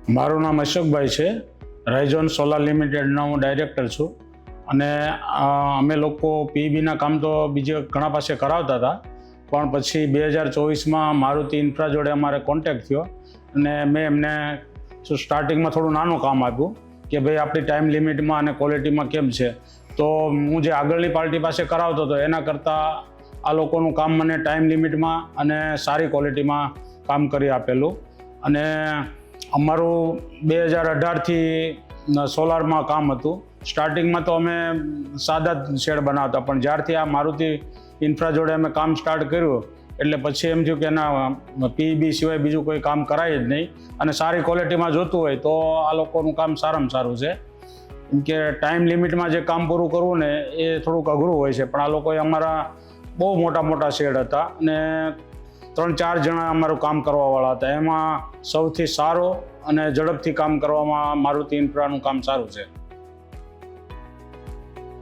મારું નામ અશોકભાઈ છે. રાઇઝોન સોલાર લિમિટેડના હું ડાયરેક્ટર છું. અને અમે લોકો પીઈબીના કામ તો બીજે ઘણા પાસે કરાવતા હતા, પણ પછી 2024માં મારુતિ ઇન્ફ્રા જોડે અમારે કોન્ટેક્ટ થયો અને મેં એમને સ્ટાર્ટિંગમાં થોડું નાનું કામ આપ્યું કે ભાઈ આપણી ટાઈમ લિમિટમાં અને ક્વોલિટીમાં કેમ છે. તો હું જે આગળની પાર્ટી પાસે કરાવતો હતો એના કરતાં આ લોકોનું કામ મને ટાઈમ લિમિટમાં અને સારી ક્વોલિટીમાં કામ કરી આપેલું. અને અમારું 2018થી સોલારમાં કામ હતું. સ્ટાર્ટિંગમાં તો અમે સાદા શેડ બનાવતા, પણ જ્યારથી આ મારુતિ ઇન્ફ્રા જોડે અમે કામ સ્ટાર્ટ કર્યું એટલે પછી એમ થયું કે એના પીઈબી સિવાય બીજું કોઈ કામ કરાય જ નહીં. અને સારી ક્વોલિટીમાં જોતું હોય તો આ લોકોનું કામ સારામાં સારું છે. કેમ કે ટાઈમ લિમિટમાં જે કામ પૂરું કરવું ને એ થોડુંક અઘરું હોય છે, પણ આ લોકોએ અમારા બહુ મોટા મોટા શેડ હતા અને 3-4 જણા અમારું કામ કરવાવાળા હતા. એમાં સૌથી સારો અને ઝડપથી કામ કરવામાં મારુતિ ઇન્ફ્રાનું કામ સારું છે.